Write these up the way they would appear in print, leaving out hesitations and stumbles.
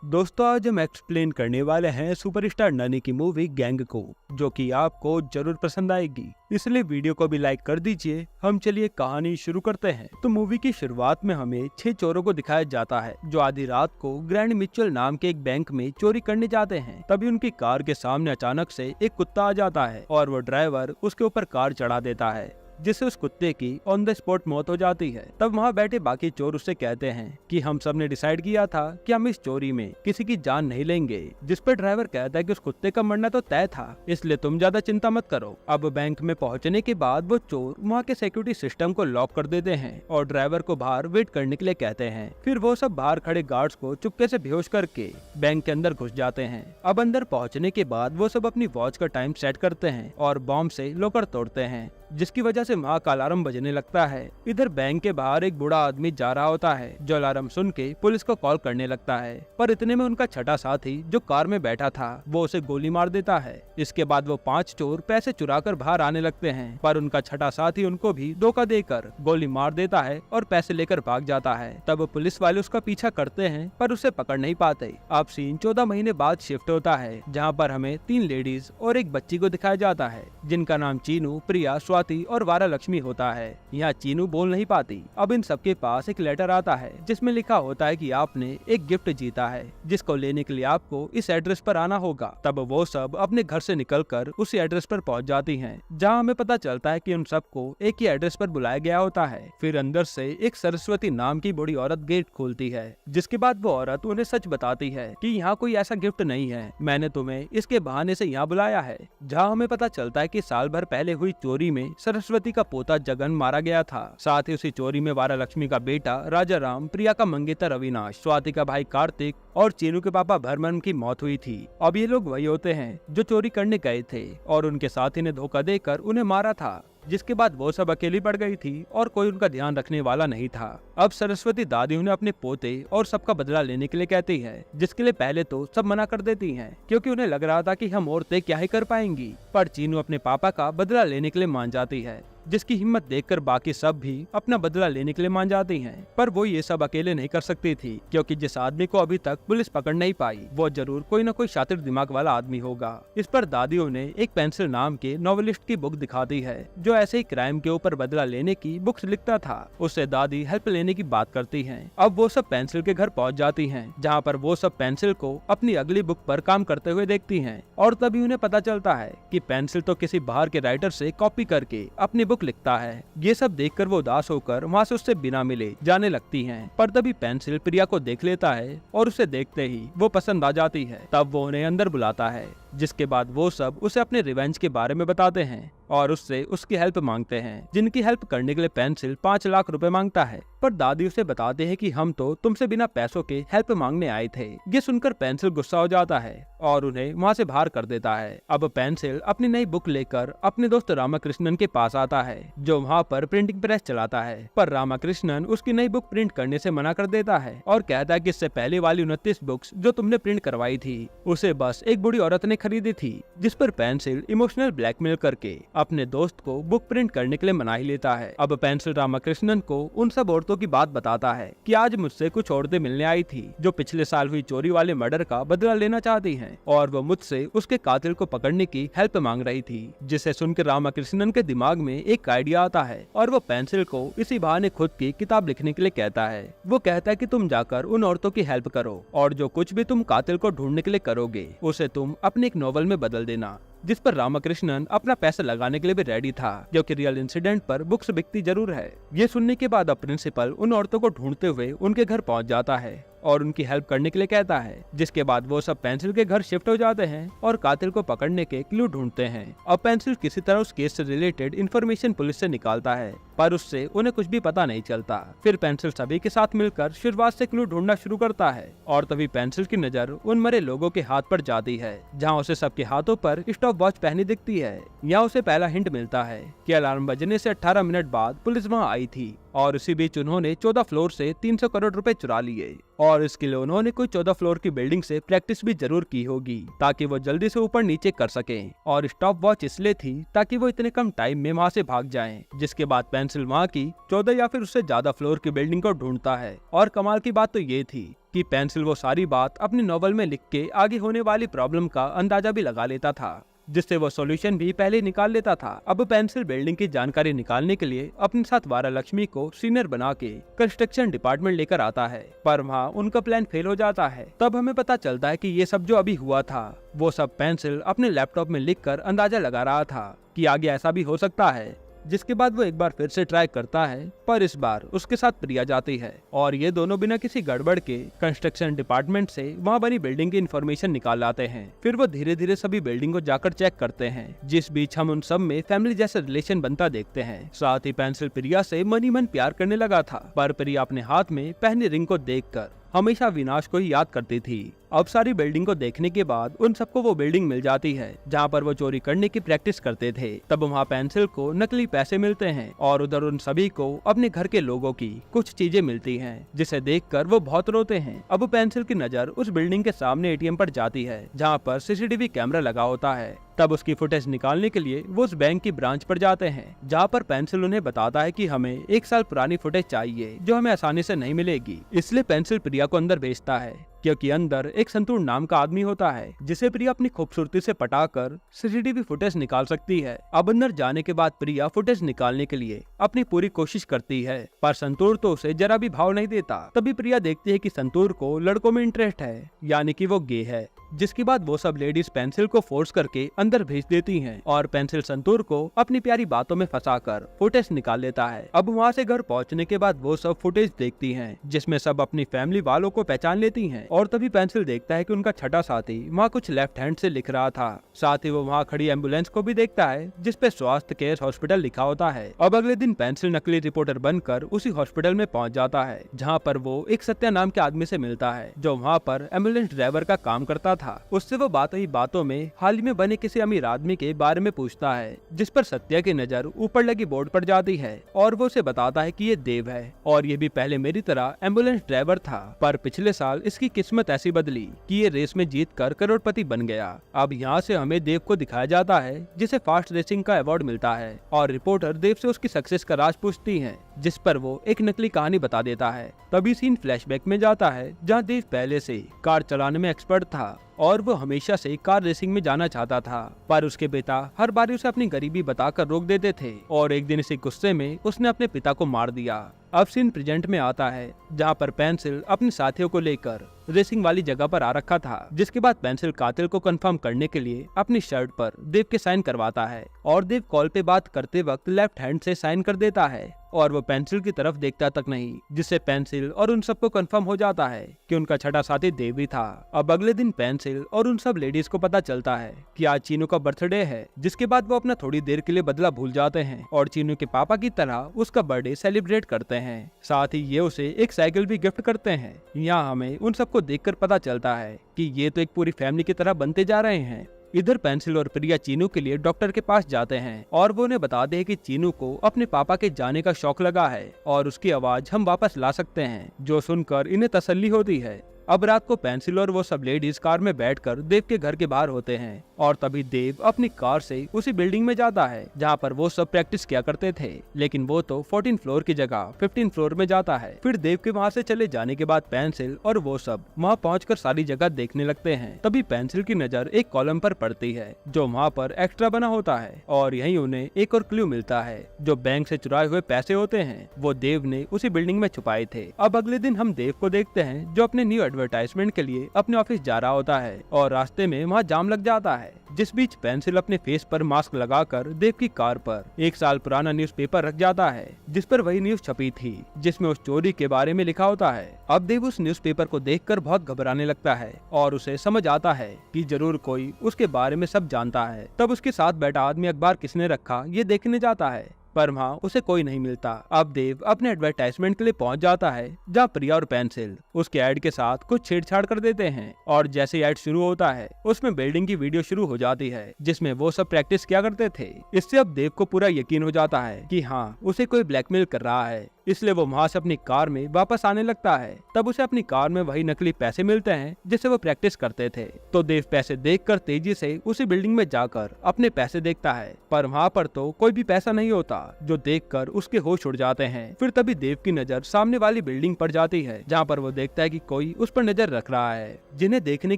दोस्तों आज हम एक्सप्लेन करने वाले हैं सुपरस्टार ननी की मूवी गैंग को, जो कि आपको जरूर पसंद आएगी, इसलिए वीडियो को भी लाइक कर दीजिए। हम चलिए कहानी शुरू करते हैं। तो मूवी की शुरुआत में हमें 6 चोरों को दिखाया जाता है जो आधी रात को ग्रैंड मिचेल नाम के एक बैंक में चोरी करने जाते हैं। तभी उनकी कार के सामने अचानक से एक कुत्ता आ जाता है और वो ड्राइवर उसके ऊपर कार चढ़ा देता है, जिससे उस कुत्ते की ऑन द स्पॉट मौत हो जाती है। तब वहाँ बैठे बाकी चोर उससे कहते हैं कि हम सब ने डिसाइड किया था कि हम इस चोरी में किसी की जान नहीं लेंगे, जिस पर ड्राइवर कहता है कि उस कुत्ते का मरना तो तय था, इसलिए तुम ज्यादा चिंता मत करो। अब बैंक में पहुँचने के बाद वो चोर वहाँ के सिक्योरिटी सिस्टम को लॉक कर देते हैं और ड्राइवर को बाहर वेट करने के लिए कहते हैं। फिर वो सब बाहर खड़े गार्ड्स को चुपके से बेहोश करके बैंक के अंदर घुस जाते हैं। अब अंदर पहुँचने के बाद वो सब अपनी वॉच का टाइम सेट करते हैं और बॉम्ब से लॉकर तोड़ते हैं, जिसकी वजह से वहाँ का अलार्म बजने लगता है। इधर बैंक के बाहर एक बूढ़ा आदमी जा रहा होता है जो अलार्म सुन के पुलिस को कॉल करने लगता है, पर इतने में उनका छठा साथी जो कार में बैठा था वो उसे गोली मार देता है। इसके बाद वो 5 चोर पैसे चुराकर बाहर आने लगते हैं, पर उनका छठा साथी उनको भी धोखा देकर गोली मार देता है और पैसे लेकर भाग जाता है। तब पुलिस वाले उसका पीछा करते हैं पर उसे पकड़ नहीं पाते। अब सीन 14 महीने बाद शिफ्ट होता है, जहाँ पर हमें 3 लेडीज और एक बच्ची को दिखाया जाता है, जिनका नाम चीनू, प्रिया, स्वाति और वारा लक्ष्मी होता है। यहाँ चीनू बोल नहीं पाती। अब इन सबके पास एक लेटर आता है जिसमें लिखा होता है कि आपने एक गिफ्ट जीता है, जिसको लेने के लिए आपको इस एड्रेस पर आना होगा। तब वो सब अपने घर से निकलकर उसी एड्रेस पर पहुंच जाती हैं, जहां हमें पता चलता है कि उन सबको एक ही एड्रेस पर बुलाया गया होता है। फिर अंदर से एक सरस्वती नाम की बूढ़ी औरत गेट खोलती है, जिसके बाद वो औरत उन्हें सच बताती है कि यहाँ कोई ऐसा गिफ्ट नहीं है, मैंने तुम्हें इसके बहाने से यहाँ बुलाया है। जहाँ हमें पता चलता है कि साल भर पहले हुई चोरी में सरस्वती का पोता जगन मारा गया था। साथ ही उसी चोरी में वारा लक्ष्मी का बेटा राजा राम, प्रिया का मंगेतर अविनाश, स्वाति का भाई कार्तिक और चीनू के पापा भरमन की मौत हुई थी। अब ये लोग वही होते हैं जो चोरी करने गए थे और उनके साथी ने धोखा देकर उन्हें मारा था, जिसके बाद वो सब अकेली पड़ गई थी और कोई उनका ध्यान रखने वाला नहीं था। अब सरस्वती दादी उन्हें अपने पोते और सबका बदला लेने के लिए कहती है, जिसके लिए पहले तो सब मना कर देती हैं, क्योंकि उन्हें लग रहा था कि हम औरतें क्या ही कर पाएंगी। पर चीनू अपने पापा का बदला लेने के लिए मान जाती है, जिसकी हिम्मत देखकर बाकी सब भी अपना बदला लेने के लिए मान जाती हैं। पर वो ये सब अकेले नहीं कर सकती थी, क्योंकि जिस आदमी को अभी तक पुलिस पकड़ नहीं पाई वो जरूर कोई न कोई शातिर दिमाग वाला आदमी होगा। इस पर दादी उन्हें एक पेंसिल नाम के नॉवेलिस्ट की बुक दिखाती है, जो ऐसे ही क्राइम के ऊपर बदला लेने की बुक्स लिखता था। उससे दादी हेल्प लेने की बात करती है। अब वो सब पेंसिल के घर पहुँच जाती है, जहाँ पर वो सब पेंसिल को अपनी अगली बुक पर काम करते हुए देखती है, और तभी उन्हें पता चलता है कि पेंसिल तो किसी बाहर के राइटर से कॉपी करके अपनी बुक लिखता है। ये सब देखकर वो उदास होकर वहाँ से उससे बिना मिले जाने लगती हैं। पर तभी पेंसिल प्रिया को देख लेता है और उसे देखते ही वो पसंद आ जाती है। तब वो उन्हें अंदर बुलाता है, जिसके बाद वो सब उसे अपने रिवेंज के बारे में बताते हैं और उससे उसकी हेल्प मांगते हैं, जिनकी हेल्प करने के लिए पेंसिल 5 लाख रुपए मांगता है। पर दादी उसे बताते हैं कि हम तो तुमसे बिना पैसों के हेल्प मांगने आए थे। ये सुनकर पेंसिल गुस्सा हो जाता है और उन्हें वहाँ से बाहर कर देता है। अब पेंसिल अपनी नई बुक लेकर अपने दोस्त रामाकृष्णन के पास आता है, जो वहाँ पर प्रिंटिंग प्रेस चलाता है। पर रामाकृष्णन उसकी नई बुक प्रिंट करने से मना कर देता है और कहता है कि इससे पहले वाली 29 बुक्स जो तुमने प्रिंट करवाई थी उसे बस एक बूढ़ी औरत ने खरीदी थी। जिस पर पेंसिल इमोशनल ब्लैकमेल करके अपने दोस्त को बुक प्रिंट करने के लिए मना ही लेता है। अब पेंसिल रामाकृष्णन को उन सब औरतों की बात बताता है कि आज मुझसे कुछ औरतें मिलने आई थी जो पिछले साल हुई चोरी वाले मर्डर का बदला लेना चाहती हैं, और वो मुझसे उसके कातिल को पकड़ने की हेल्प मांग रही थी। जिसे सुनकर रामाकृष्णन के दिमाग में एक आइडिया आता है और वो पेंसिल को इसी बहाने खुद की किताब लिखने के लिए कहता है। वो कहता है कि तुम जाकर उन औरतों की हेल्प करो और जो कुछ भी तुम कातिल को ढूंढने के लिए करोगे उसे तुम अपने एक नॉवल में बदल देना। जिस पर रामाकृष्णन अपना पैसा लगाने के लिए भी रेडी था, क्योंकि रियल इंसिडेंट पर बुक्स बिकती जरूर है। ये सुनने के बाद अब प्रिंसिपल उन औरतों को ढूंढते हुए उनके घर पहुंच जाता है और उनकी हेल्प करने के लिए कहता है, जिसके बाद वो सब पेंसिल के घर शिफ्ट हो जाते हैं और कातिल को पकड़ने के क्लू ढूंढते हैं। अब पेंसिल किसी तरह उस केस से रिलेटेड इन्फॉर्मेशन पुलिस से निकालता है, पर उससे उन्हें कुछ भी पता नहीं चलता। फिर पेंसिल सभी के साथ मिलकर शुरुआत से क्लू ढूंढना शुरू करता है और तभी पेंसिल की नजर उन मरे लोगों के हाथ पर जाती है, जहाँ उसे सबके हाथों पर स्टॉप वॉच पहनी दिखती है। यहाँ उसे पहला हिंट मिलता है कि अलार्म बजने से 18 मिनट बाद पुलिस वहाँ आई थी और इसी बीच उन्होंने 14 फ्लोर से 300 करोड़ रुपए चुरा लिए, और इसके लिए उन्होंने कोई 14 फ्लोर की बिल्डिंग से प्रैक्टिस भी जरूर की होगी ताकि वो जल्दी से ऊपर नीचे कर सकें, और स्टॉप वॉच इसलिए थी ताकि वो इतने कम टाइम में वहाँ से भाग जाएं। जिसके बाद पेंसिल वहाँ की 14 या फिर उससे ज्यादा फ्लोर की बिल्डिंग को ढूंढता है। और कमाल की बात तो ये थी कि पेंसिल वो सारी बात अपनी नॉवल में लिख के आगे होने वाली प्रॉब्लम का अंदाजा भी लगा लेता था, जिससे वो सॉल्यूशन भी पहले निकाल लेता था। अब पेंसिल बिल्डिंग की जानकारी निकालने के लिए अपने साथ वारा लक्ष्मी को सीनियर बना के कंस्ट्रक्शन डिपार्टमेंट लेकर आता है, पर वहाँ उनका प्लान फेल हो जाता है। तब हमें पता चलता है कि ये सब जो अभी हुआ था वो सब पेंसिल अपने लैपटॉप में लिखकर अंदाजा लगा रहा था कि आगे ऐसा भी हो सकता है। जिसके बाद वो एक बार फिर से ट्राई करता है, पर इस बार उसके साथ प्रिया जाती है और ये दोनों बिना किसी गड़बड़ के कंस्ट्रक्शन डिपार्टमेंट से वहाँ बनी बिल्डिंग की इन्फॉर्मेशन निकाल लाते हैं। फिर वो धीरे धीरे सभी बिल्डिंग को जाकर चेक करते हैं, जिस बीच हम उन सब में फैमिली जैसा रिलेशन बनता देखते हैं। साथ ही पेंसिल प्रिया से मन ही मन प्यार करने लगा था, पर प्रिया अपने हाथ में पहनी रिंग को देखकर हमेशा विनाश को ही याद करती थी। अब सारी बिल्डिंग को देखने के बाद उन सबको वो बिल्डिंग मिल जाती है जहाँ पर वो चोरी करने की प्रैक्टिस करते थे। तब वहाँ पेंसिल को नकली पैसे मिलते हैं और उधर उन सभी को अपने घर के लोगों की कुछ चीजें मिलती हैं, जिसे देखकर वो बहुत रोते हैं। अब पेंसिल की नजर उस बिल्डिंग के सामने एटीएम पर जाती है जहाँ पर सीसीटीवी कैमरा लगा होता है। तब उसकी फुटेज निकालने के लिए वो उस बैंक की ब्रांच पर जाते हैं, जहाँ पर पेंसिल उन्हें बताता है कि हमें 1 साल पुरानी फुटेज चाहिए जो हमें आसानी से नहीं मिलेगी। इसलिए पेंसिल प्रिया को अंदर भेजता है, क्योंकि अंदर एक संतूर नाम का आदमी होता है जिसे प्रिया अपनी खूबसूरती से पटाकर सीसीटीवी फुटेज निकाल सकती है। अब अंदर जाने के बाद प्रिया फुटेज निकालने के लिए अपनी पूरी कोशिश करती है, पर संतूर तो उसे जरा भी भाव नहीं देता। तभी प्रिया देखती है कि संतूर को लड़कों में इंटरेस्ट है, यानी कि वो गे है। जिसके बाद वो सब लेडीज पेंसिल को फोर्स करके अंदर भेज देती हैं और पेंसिल संतूर को अपनी प्यारी बातों में फंसाकर फुटेज निकाल लेता है। अब वहाँ से घर पहुँचने के बाद वो सब फुटेज देखती हैं, जिसमें सब अपनी फैमिली वालों को पहचान लेती हैं। और तभी पेंसिल देखता है कि उनका छठा साथी वहाँ कुछ लेफ्ट हैंड से लिख रहा था। साथ ही वो वहाँ खड़ी एम्बुलेंस को भी देखता है जिसपे स्वास्थ्य केयर हॉस्पिटल लिखा होता है। अब अगले दिन पेंसिल नकली रिपोर्टर बनकर उसी हॉस्पिटल में पहुँच जाता है, जहाँ पर वो एक सत्या नाम के आदमी से मिलता है जो वहाँ पर एम्बुलेंस ड्राइवर का काम करता था। उससे वो बातों ही बातों में हाल ही में बने किसी अमीर आदमी के बारे में पूछता है, जिस पर सत्या की नजर ऊपर लगी बोर्ड पर जाती है और वो उसे बताता है कि ये देव है और ये भी पहले मेरी तरह एम्बुलेंस ड्राइवर था, पर पिछले साल इसकी किस्मत ऐसी बदली कि ये रेस में जीतकर करोड़पति बन गया। अब यहाँ से हमें देव को दिखाया जाता है जिसे फास्ट रेसिंग का अवार्ड मिलता है और रिपोर्टर देव से उसकी सक्सेस का राज पूछती है, जिस पर वो एक नकली कहानी बता देता है। तभी सीन फ्लैशबैक में जाता है जहाँ देव पहले से कार चलाने में एक्सपर्ट था और वो हमेशा से कार रेसिंग में जाना चाहता था, पर उसके पिता हर बार उसे अपनी गरीबी बताकर रोक देते थे और एक दिन इसी गुस्से में उसने अपने पिता को मार दिया। अब सीन प्रेजेंट में आता है जहाँ पर पेंसिल अपने साथियों को लेकर रेसिंग वाली जगह पर आ रखा था, जिसके बाद पेंसिल कातिल को कंफर्म करने के लिए अपनी शर्ट पर देव के साइन करवाता है और देव कॉल पे बात करते वक्त लेफ्ट हैंड से साइन कर देता है और वो पेंसिल की तरफ देखता तक नहीं, जिससे पेंसिल और उन सबको कंफर्म हो जाता है कि उनका छठा साथी देव ही था। अब अगले दिन पेंसिल और उन सब लेडीज को पता चलता है कि आज चीनू का बर्थडे है, जिसके बाद वो अपना थोड़ी देर के लिए बदला भूल जाते हैं और चीनू के पापा की तरह उसका बर्थडे सेलिब्रेट करते हैं। साथ ही ये उसे एक साइकिल भी गिफ्ट करते हैं। यहाँ हमें उन सबको देखकर पता चलता है कि ये तो एक पूरी फैमिली की तरह बनते जा रहे हैं। इधर पेंसिल और प्रिया चीनू के लिए डॉक्टर के पास जाते हैं और वो उन्हें बताते हैं कि चीनू को अपने पापा के जाने का शौक लगा है और उसकी आवाज हम वापस ला सकते हैं, जो सुनकर इन्हें तसल्ली होती है। अब रात को पेंसिल और वो सब लेडीज कार में बैठकर देव के घर के बाहर होते हैं और तभी देव अपनी कार से उसी बिल्डिंग में जाता है जहाँ पर वो सब प्रैक्टिस किया करते थे, लेकिन वो तो 14 फ्लोर की जगह 15 फ्लोर में जाता है। फिर देव के वहाँ से चले जाने के बाद पेंसिल और वो सब वहाँ पहुँचकर सारी जगह देखने लगते हैं। तभी पेंसिल की नजर एक कॉलम पर पड़ती है जो वहाँ पर एक्स्ट्रा बना होता है और यही उन्हें एक और क्लू मिलता है, जो बैंक से चुराए हुए पैसे होते हैं वो देव ने उसी बिल्डिंग में छुपाए थे। अब अगले दिन हम देव को देखते हैं जो अपने न्यू एडवर्टाइजमेंट के लिए अपने ऑफिस जा रहा होता है और रास्ते में वहाँ जाम लग जाता है, जिस बीच पेंसिल अपने फेस पर मास्क लगाकर देव की कार पर 1 साल पुराना न्यूज़पेपर रख जाता है, जिस पर वही न्यूज छपी थी जिसमें उस चोरी के बारे में लिखा होता है। अब देव उस न्यूज़पेपर को देखकर बहुत घबराने लगता है और उसे समझ आता है कि जरूर कोई उसके बारे में सब जानता है। तब उसके साथ बैठा आदमी अखबार किसने रखा ये देखने जाता है, पर वहाँ उसे कोई नहीं मिलता। अब देव अपने एडवर्टाइजमेंट के लिए पहुंच जाता है जहाँ प्रिया और पेंसिल उसके ऐड के साथ कुछ छेड़छाड़ कर देते हैं और जैसे ऐड शुरू होता है उसमें बिल्डिंग की वीडियो शुरू हो जाती है जिसमें वो सब प्रैक्टिस किया करते थे। इससे अब देव को पूरा यकीन हो जाता है कि हाँ उसे कोई ब्लैकमेल कर रहा है इसलिए वो वहाँ से अपनी कार में वापस आने लगता है। तब उसे अपनी कार में वही नकली पैसे मिलते हैं जिससे वो प्रैक्टिस करते थे। तो देव पैसे देखकर तेजी से उसी बिल्डिंग में जाकर अपने पैसे देखता है, पर वहाँ पर तो कोई भी पैसा नहीं होता, जो देखकर उसके होश उड़ जाते हैं। फिर तभी देव की नजर सामने वाली बिल्डिंग पर जाती है, जहाँ पर वो देखता है कि कोई उस पर नजर रख रहा है, जिन्हें देखने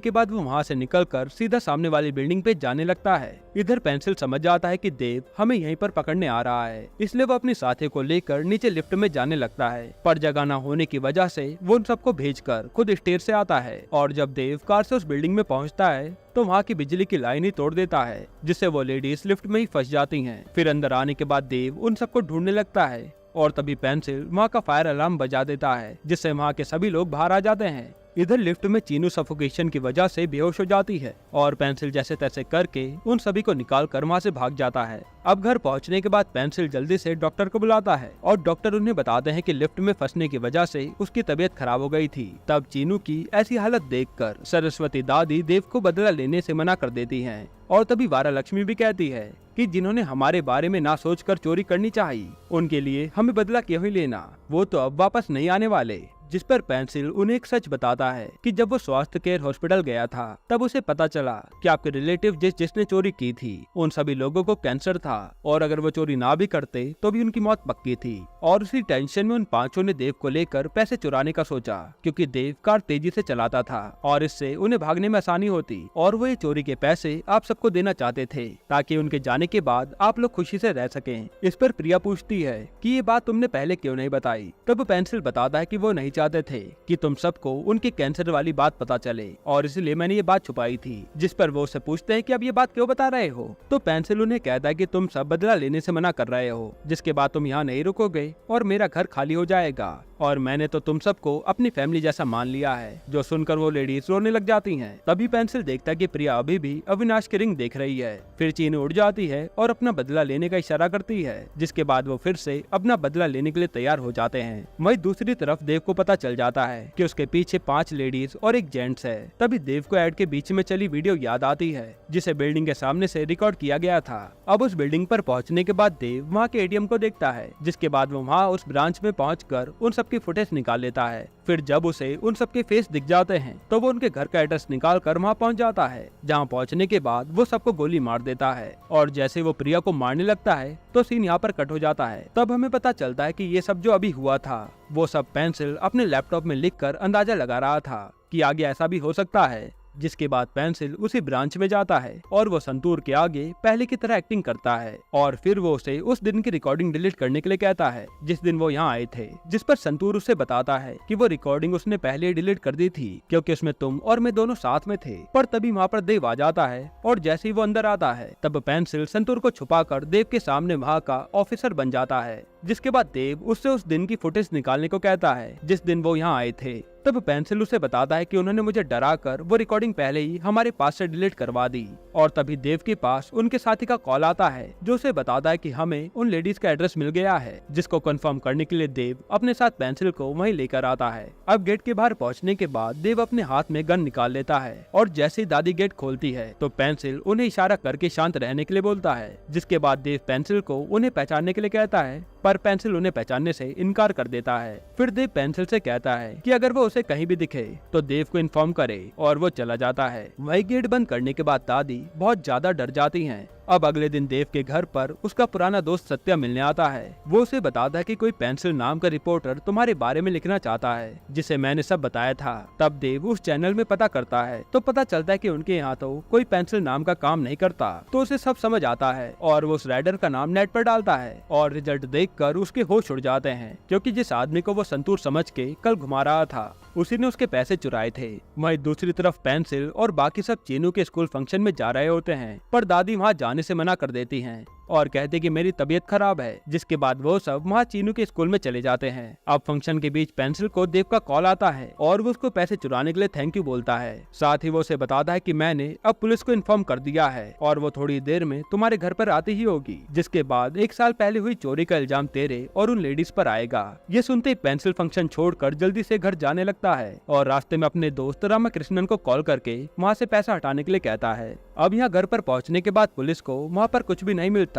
के बाद वो वहाँ से निकलकर सीधा सामने वाली बिल्डिंग पे जाने लगता है। इधर पेंसिल समझ जाता है कि देव हमें यहीं पर पकड़ने आ रहा है, इसलिए वो अपनी साथी को लेकर नीचे लिफ्ट में जाने लगता है, पर जगह न होने की वजह से वो उन सबको भेजकर खुद स्टेयर से आता है। और जब देव कार से उस बिल्डिंग में पहुंचता है तो वहाँ की बिजली की लाइन ही तोड़ देता है, जिससे वो लेडीज लिफ्ट में ही फंस जाती हैं। फिर अंदर आने के बाद देव उन सबको ढूंढने लगता है और तभी पेंसिल वहाँ का फायर अलार्म बजा देता है, जिससे वहाँ के सभी लोग बाहर आ जाते हैं। इधर लिफ्ट में चीनू सफोकेशन की वजह से बेहोश हो जाती है और पेंसिल जैसे तैसे करके उन सभी को निकाल कर वहाँ से भाग जाता है। अब घर पहुँचने के बाद पेंसिल जल्दी से डॉक्टर को बुलाता है और डॉक्टर उन्हें बताते हैं कि लिफ्ट में फंसने की वजह से उसकी तबीयत खराब हो गई थी। तब चीनू की ऐसी हालत देखकर सरस्वती दादी देव को बदला लेने से मना कर देती हैं। और तभी वारा लक्ष्मी भी कहती है कि जिन्होंने हमारे बारे में ना सोचकर चोरी करनी चाहिए, उनके लिए हमें बदला क्यों ही लेना, वो तो अब वापस नहीं आने वाले। जिस पर पेंसिल उन्हें एक सच बताता है कि जब वो स्वास्थ्य केयर हॉस्पिटल गया था तब उसे पता चला कि आपके रिलेटिव जिसने चोरी की थी उन सभी लोगों को कैंसर था, और अगर वो चोरी ना भी करते तो भी उनकी मौत पक्की थी। और उसी टेंशन में उन पांचों ने देव को लेकर पैसे चुराने का सोचा, क्योंकि देव कार तेजी से चलाता था और इससे उन्हें भागने में आसानी होती, और वो ये चोरी के पैसे आप सबको देना चाहते थे ताकि उनके जाने के बाद आप लोग खुशी से रह सकें। इस पर प्रिया पूछती है कि ये बात तुमने पहले क्यों नहीं बताई। तब पेंसिल बताता है कि वो नहीं चाहते थे कि तुम सबको उनके कैंसर वाली बात पता चले, और इसलिए मैंने ये बात छुपाई थी। जिस पर वो उससे पूछते हैं कि अब ये बात क्यों बता रहे हो। तो पेंसिल उन्हें कहता है कि तुम सब बदला लेने से मना कर रहे हो, जिसके बाद तुम यहाँ नहीं रुकोगे और मेरा घर खाली हो जाएगा, और मैंने तो तुम सबको अपनी फैमिली जैसा मान लिया है। जो सुनकर वो लेडीज रोने लग जाती हैं। तभी पेंसिल देखता है कि प्रिया अभी भी अविनाश की रिंग देख रही है। फिर चीनू उड़ जाती है और अपना बदला लेने का इशारा करती है, जिसके बाद वो फिर से अपना बदला लेने के लिए तैयार हो जाते हैं। वहीं दूसरी तरफ देव को पता चल जाता है कि उसके पीछे 5 लेडीज और एक जेंट्स है। तभी देव को ऐड के बीच में चली वीडियो याद आती है, जिसे बिल्डिंग के सामने से रिकॉर्ड किया गया था। अब उस बिल्डिंग पर पहुंचने के बाद देव वहाँ के एटीएम को देखता है, जिसके बाद वो वहाँ उस ब्रांच में पहुंचकर उन सबकी फुटेज निकाल लेता है। फिर जब उसे उन सबके फेस दिख जाते हैं तो वो उनके घर का एड्रेस निकाल कर वहाँ पहुँच जाता है, जहाँ पहुँचने के बाद वो सबको गोली मार देता है। और जैसे वो प्रिया को मारने लगता है तो सीन यहाँ पर कट हो जाता है। तब हमें पता चलता है कि ये सब जो अभी हुआ था वो सब पेंसिल अपने लैपटॉप में लिखकर अंदाजा लगा रहा था कि आगे ऐसा भी हो सकता है। जिसके बाद पेंसिल उसी ब्रांच में जाता है और वो संतूर के आगे पहले की तरह एक्टिंग करता है, और फिर वो उसे उस दिन की रिकॉर्डिंग डिलीट करने के लिए कहता है जिस दिन वो यहाँ आए थे। जिस पर संतूर उसे बताता है कि वो रिकॉर्डिंग उसने पहले ही डिलीट कर दी थी, क्योंकि उसमें तुम और मैं दोनों साथ में थे। पर तभी वहाँ पर देव आ जाता है, और जैसे ही वो अंदर आता है तब पेंसिल संतूर को छुपाकर देव के सामने वहाँ का ऑफिसर बन जाता है। जिसके बाद देव उससे उस दिन की फुटेज निकालने को कहता है जिस दिन वो यहाँ आए थे। तब पेंसिल उसे बताता है कि उन्होंने मुझे डराकर वो रिकॉर्डिंग पहले ही हमारे पास से डिलीट करवा दी। और तभी देव के पास उनके साथी का कॉल आता है, जो उसे बताता है कि हमें उन लेडीज का एड्रेस मिल गया है, जिसको कंफर्म करने के लिए देव अपने साथ पेंसिल को वहीं लेकर आता है। अब गेट के बाहर पहुंचने के बाद देव अपने हाथ में गन निकाल लेता है, और जैसे ही दादी गेट खोलती है तो पेंसिल उन्हें इशारा करके शांत रहने के लिए बोलता है। जिसके बाद देव पेंसिल को उन्हें पहचानने के लिए कहता है, पर पेंसिल उन्हें पहचानने से इनकार कर देता है। फिर देव पेंसिल से कहता है कि अगर वो उसे कहीं भी दिखे तो देव को इन्फॉर्म करे, और वो चला जाता है। वही गेट बंद करने के बाद दादी बहुत ज्यादा डर जाती हैं। अब अगले दिन देव के घर पर उसका पुराना दोस्त सत्या मिलने आता है। वो उसे बताता है कि कोई पेंसिल नाम का रिपोर्टर तुम्हारे बारे में लिखना चाहता है, जिसे मैंने सब बताया था। तब देव उस चैनल में पता करता है तो पता चलता है कि उनके यहाँ तो कोई पेंसिल नाम का काम नहीं करता। तो उसे सब समझ आता है और वो उस राइडर का नाम नेट पर डालता है, और रिजल्ट देखकर उसके होश उड़ जाते हैं, क्योंकि जिस आदमी को वो संतूर समझ के कल घुमा रहा था उसी ने उसके पैसे चुराए थे। वहीं दूसरी तरफ पेंसिल और बाकी सब चीनू के स्कूल फंक्शन में जा रहे होते हैं, पर दादी वहाँ जाने से मना कर देती हैं और कहते कि मेरी तबीयत खराब है। जिसके बाद वो सब वहाँ चीनू के स्कूल में चले जाते हैं। अब फंक्शन के बीच पेंसिल को देव का कॉल आता है और वो उसको पैसे चुराने के लिए थैंक यू बोलता है। साथ ही वो उसे बताता है कि मैंने अब पुलिस को इन्फॉर्म कर दिया है और वो थोड़ी देर में तुम्हारे घर पर आती ही होगी। जिसके बाद 1 साल पहले हुई चोरी का इल्जाम तेरे और उन लेडीज पर आएगा। ये सुनते ही पेंसिल फंक्शन छोड़कर जल्दी से घर जाने लगता है और रास्ते में अपने दोस्त रामाकृष्णन को कॉल करके वहाँ से पैसा हटाने के लिए कहता है। अब यहाँ घर पर पहुँचने के बाद पुलिस को वहाँ पर कुछ भी नहीं मिलता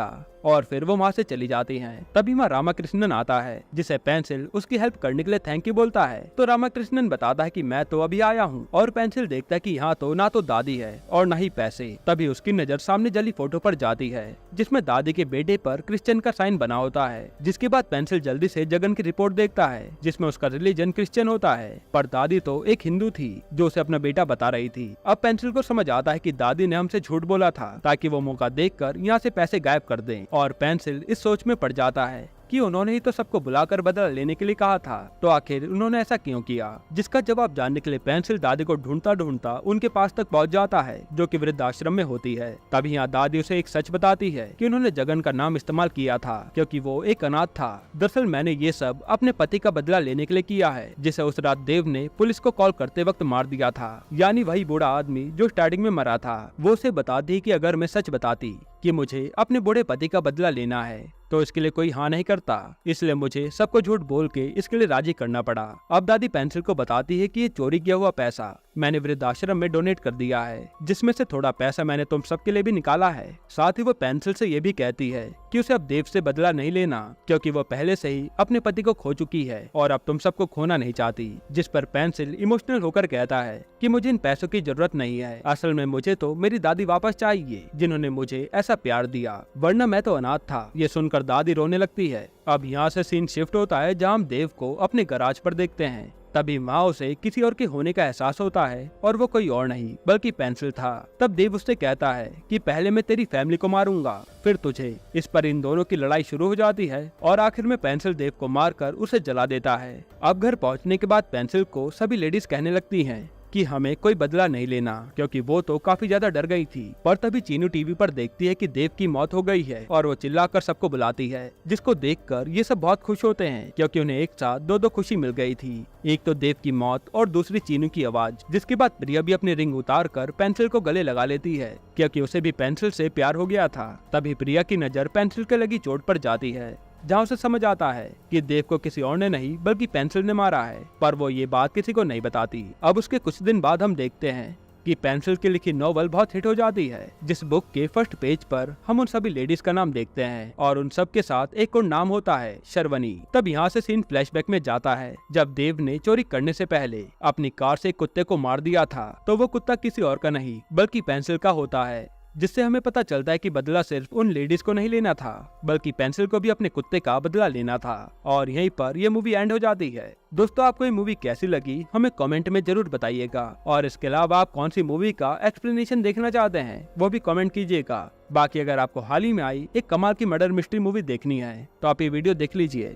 और फिर वो वहाँ से चली जाती हैं। तभी वहाँ रामाकृष्णन आता है जिसे पेंसिल उसकी हेल्प करने के लिए थैंक यू बोलता है। तो रामाकृष्णन बताता है कि मैं तो अभी आया हूँ, और पेंसिल देखता है कि यहाँ तो ना तो दादी है और न ही पैसे। तभी उसकी नजर सामने जली फोटो पर जाती है जिसमें दादी के बेटे पर क्रिश्चियन का साइन बना होता है। जिसके बाद पेंसिल जल्दी से जगन की रिपोर्ट देखता है जिसमें उसका रिलीजन क्रिश्चियन होता है, पर दादी तो एक हिंदू थी जो उसे अपना बेटा बता रही थी। अब पेंसिल को समझ आता है कि दादी ने हमसे झूठ बोला था ताकि वो मौका देखकर यहाँ से पैसे गायब कर दें, और पेंसिल इस सोच में पड़ जाता है कि उन्होंने ही तो सबको बुलाकर बदला लेने के लिए कहा था, तो आखिर उन्होंने ऐसा क्यों किया। जिसका जवाब जानने के लिए पेंसिल दादी को ढूंढता ढूंढता उनके पास तक पहुंच जाता है जो कि वृद्धाश्रम में होती है। तभी यहाँ दादी उसे एक सच बताती है कि उन्होंने जगन का नाम इस्तेमाल किया था क्योंकि वो एक अनाथ था। दरअसल मैंने ये सब अपने पति का बदला लेने के लिए किया है जिसे उस रात देव ने पुलिस को कॉल करते वक्त मार दिया था, यानी वही बूढ़ा आदमी जो स्टार्टिंग में मरा था। वो उसे बताती कि अगर मैं सच बताती कि मुझे अपने बूढ़े पति का बदला लेना है तो इसके लिए कोई हाँ नहीं करता, इसलिए मुझे सबको झूठ बोल के इसके लिए राजी करना पड़ा। अब दादी पेंसिल को बताती है कि ये चोरी किया हुआ पैसा मैंने वृद्धाश्रम में डोनेट कर दिया है, जिसमें से थोड़ा पैसा मैंने तुम सबके लिए भी निकाला है। साथ ही वो पेंसिल से ये भी कहती है कि उसे अब देव से बदला नहीं लेना क्योंकि वो पहले से ही अपने पति को खो चुकी है और अब तुम सबको खोना नहीं चाहती। जिस पर पेंसिल इमोशनल होकर कहता है कि मुझे इन पैसों की जरूरत नहीं है, असल में मुझे तो मेरी दादी वापस चाहिए जिन्होंने मुझे ऐसा प्यार दिया, वरना मैं तो अनाथ था। ये सुनकर दादी रोने लगती है। अब यहाँ से सीन शिफ्ट होता है जहाँ हम देव को अपने गराज पर देखते हैं। तभी माँ उसे किसी और के होने का एहसास होता है और वो कोई और नहीं बल्कि पेंसिल था। तब देव उससे कहता है कि पहले मैं तेरी फैमिली को मारूंगा फिर तुझे। इस पर इन दोनों की लड़ाई शुरू हो जाती है और आखिर में पेंसिल देव को मारकर उसे जला देता है। अब घर पहुँचने के बाद पेंसिल को सभी लेडीज कहने लगती हैं कि हमें कोई बदला नहीं लेना क्योंकि वो तो काफी ज्यादा डर गई थी। पर तभी चीनू टीवी पर देखती है कि देव की मौत हो गई है और वो चिल्लाकर सबको बुलाती है, जिसको देखकर ये सब बहुत खुश होते हैं क्योंकि उन्हें एक साथ दो दो खुशी मिल गई थी, एक तो देव की मौत और दूसरी चीनू की आवाज। जिसके बाद प्रिया भी अपनी रिंग उतार कर पेंसिल को गले लगा लेती है क्योंकि उसे भी पेंसिल से प्यार हो गया था। तभी प्रिया की नजर पेंसिल के लगी चोट पर जाती है जहाँ उसे समझ आता है कि देव को किसी और ने नहीं बल्कि पेंसिल ने मारा है, पर वो ये बात किसी को नहीं बताती। अब उसके कुछ दिन बाद हम देखते हैं कि पेंसिल की लिखी नॉवल बहुत हिट हो जाती है, जिस बुक के फर्स्ट पेज पर हम उन सभी लेडीज का नाम देखते हैं और उन सब के साथ एक और नाम होता है शर्वनी। तब यहाँ से सीन फ्लैशबैक में जाता है जब देव ने चोरी करने से पहले अपनी कार से कुत्ते को मार दिया था, तो वो कुत्ता किसी और का नहीं बल्कि पेंसिल का होता है, जिससे हमें पता चलता है कि बदला सिर्फ उन लेडीज को नहीं लेना था बल्कि पेंसिल को भी अपने कुत्ते का बदला लेना था। और यहीं पर यह मूवी एंड हो जाती है। दोस्तों, आपको ये मूवी कैसी लगी हमें कमेंट में जरूर बताइएगा, और इसके अलावा आप कौन सी मूवी का एक्सप्लेनेशन देखना चाहते हैं वो भी कमेंट कीजिएगा। बाकी अगर आपको हाल ही में आई एक कमाल की मर्डर मिस्ट्री मूवी देखनी है तो आप ये वीडियो देख लीजिए।